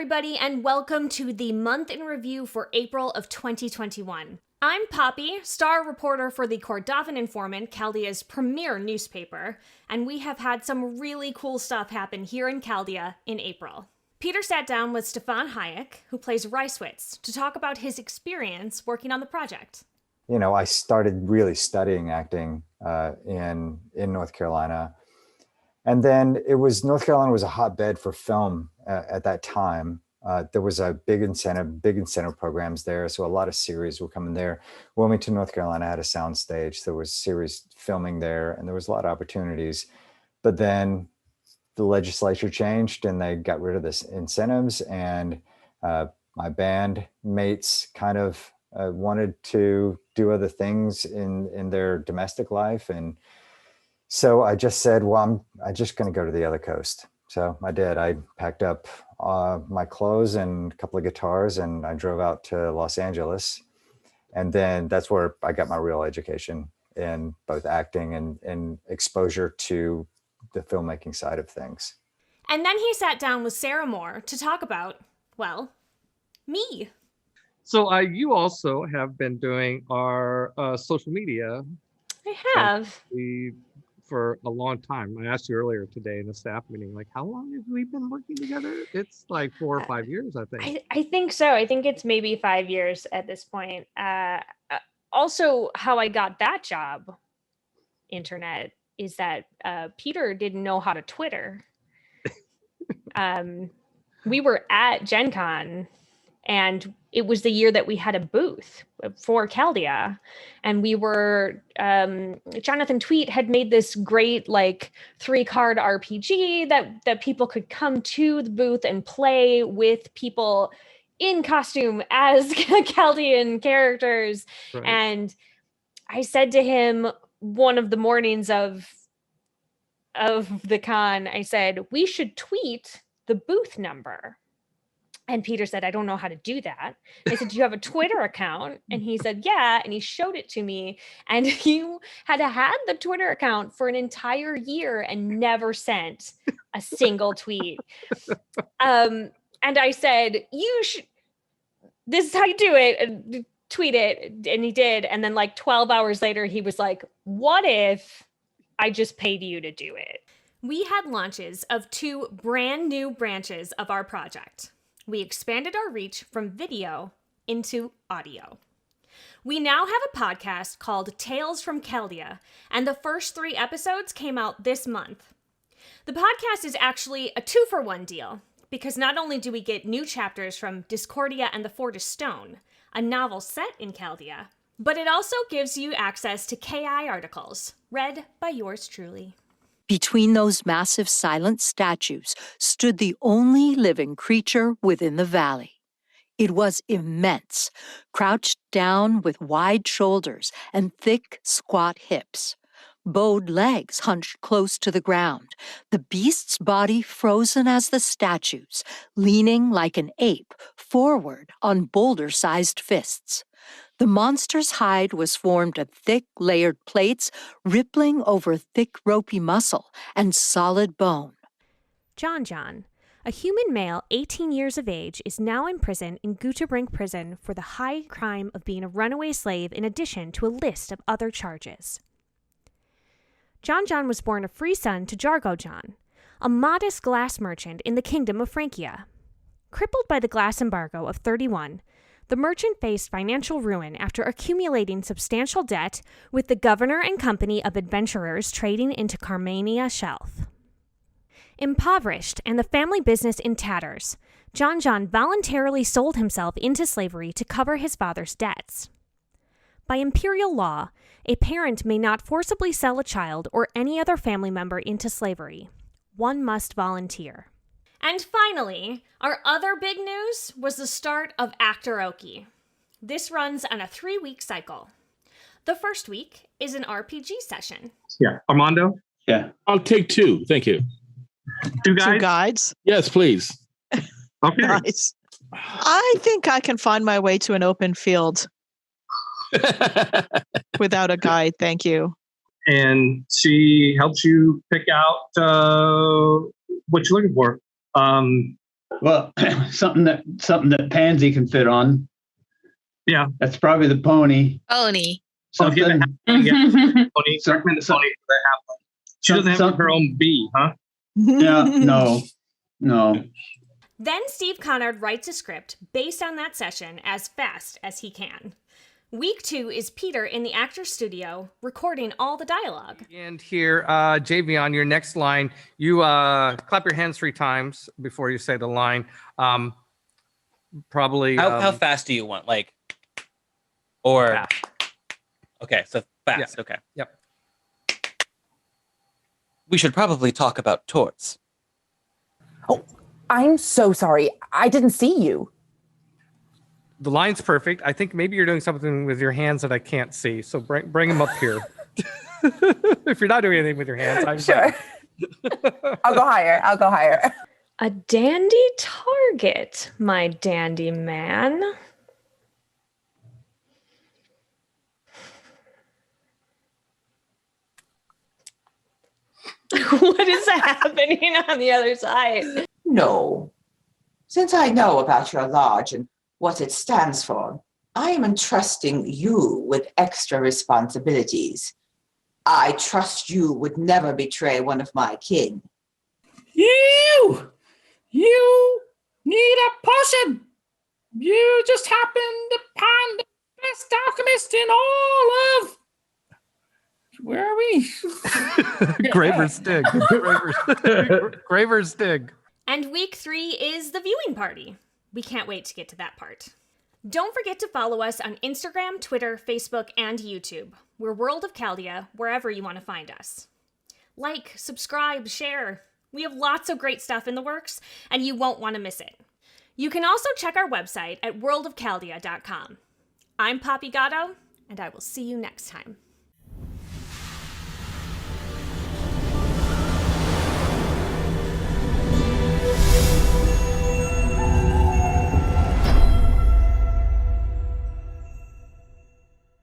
everybody, and welcome to the month in review for April of 2021. I'm Poppy, star reporter for the Cordovan Informant, Chaldea's premier newspaper, and we have had some really cool stuff happen here in Chaldea in April. Peter sat down with Steve Hayek, who plays Ricewitz, to talk about his experience working on the project. You know, I started really studying acting in North Carolina. And then North Carolina was a hotbed for film at that time. There was a big incentive programs there. So a lot of series were coming there. Wilmington, North Carolina had a sound stage. There was series filming there and there was a lot of opportunities. But then the legislature changed and they got rid of the incentives, and my band mates kind of wanted to do other things in their domestic life. And so I just said, well, I'm just going to go to the other coast. So I did. I packed up my clothes and a couple of guitars, and I drove out to Los Angeles. And then that's where I got my real education in both acting and exposure to the filmmaking side of things. And then he sat down with Sarah Moore to talk about, well, me. So you also have been doing our social media. I have. For a long time. I asked you earlier today in a staff meeting, like, how long have we been working together? It's like 4 or 5 years, I think. I think so. I think it's maybe 5 years at this point. Also, how I got that job, internet, is that Peter didn't know how to Twitter. We were at Gen Con, and it was the year that we had a booth for Chaldea. And we were, Jonathan Tweet had made this great 3-card RPG that people could come to the booth and play with people in costume as Chaldean characters. Right. And I said to him one of the mornings of the con, I said, we should tweet the booth number. And Peter said, I don't know how to do that. I said, do you have a Twitter account? And he said, yeah. And he showed it to me. And you had the Twitter account for an entire year and never sent a single tweet. And I said, this is how you do it. And tweet it. And he did. And then 12 hours later, he was like, what if I just paid you to do it? We had launches of 2 brand new branches of our project. We expanded our reach from video into audio. We now have a podcast called Tales from Chaldea, and the first 3 episodes came out this month. The podcast is actually a 2-for-1 deal, because not only do we get new chapters from Discordia and the Fort of Stone, a novel set in Chaldea, but it also gives you access to KI articles, read by yours truly. Between those massive silent statues stood the only living creature within the valley. It was immense, crouched down with wide shoulders and thick, squat hips. Bowed legs hunched close to the ground, the beast's body frozen as the statue's, leaning like an ape forward on boulder-sized fists. The monster's hide was formed of thick, layered plates, rippling over thick, ropey muscle and solid bone. John, a human male 18 years of age, is now in prison in Gatto prison for the high crime of being a runaway slave in addition to a list of other charges. John was born a free son to Jargo John, a modest glass merchant in the kingdom of Francia. Crippled by the glass embargo of 31, the merchant faced financial ruin after accumulating substantial debt with the governor and company of adventurers trading into Carmania Shelf. Impoverished and the family business in tatters, John voluntarily sold himself into slavery to cover his father's debts. By imperial law, a parent may not forcibly sell a child or any other family member into slavery. One must volunteer. And finally, our other big news was the start of Actoroke. This runs on a 3-week cycle. The first week is an RPG session. Yeah. Armando? Yeah. I'll take 2. Thank you. 2 guides? 2 guides? Yes, please. Okay. Nice. I think I can find my way to an open field without a guide. Thank you. And she helps you pick out what you're looking for. Well, something that Pansy can fit on. Yeah. That's probably the pony. Pony. I'll give it Something. pony. Recommend the pony for the half one. She doesn't have her own bee, huh? Yeah. No. Then Steve Conard writes a script based on that session as fast as he can. Week 2 is Peter in the actor's studio recording all the dialogue. And here, Tavjan, your next line, you clap your hands 3 times before you say the line. Probably. How fast do you want? Like, or fast. Okay, so fast. Yeah. Okay. Yep. We should probably talk about torts. Oh, I'm so sorry. I didn't see you. The line's perfect. I think maybe you're doing something with your hands that I can't see. So bring them up here. If you're not doing anything with your hands, I'm Sure. I'll go higher. A dandy target, my dandy man. What is happening on the other side? No. Since I know about your lodge and what it stands for, I am entrusting you with extra responsibilities. I trust you would never betray one of my kin. You need a potion. You just happen to find the best alchemist in all of. Where are we? Graver's Dig. Graver's Dig. And week 3 is the viewing party. We can't wait to get to that part. Don't forget to follow us on Instagram, Twitter, Facebook, and YouTube. We're World of Chaldea, wherever you want to find us. Like, subscribe, share. We have lots of great stuff in the works, and you won't want to miss it. You can also check our website at worldofchaldea.com. I'm Poppy Gatto, and I will see you next time.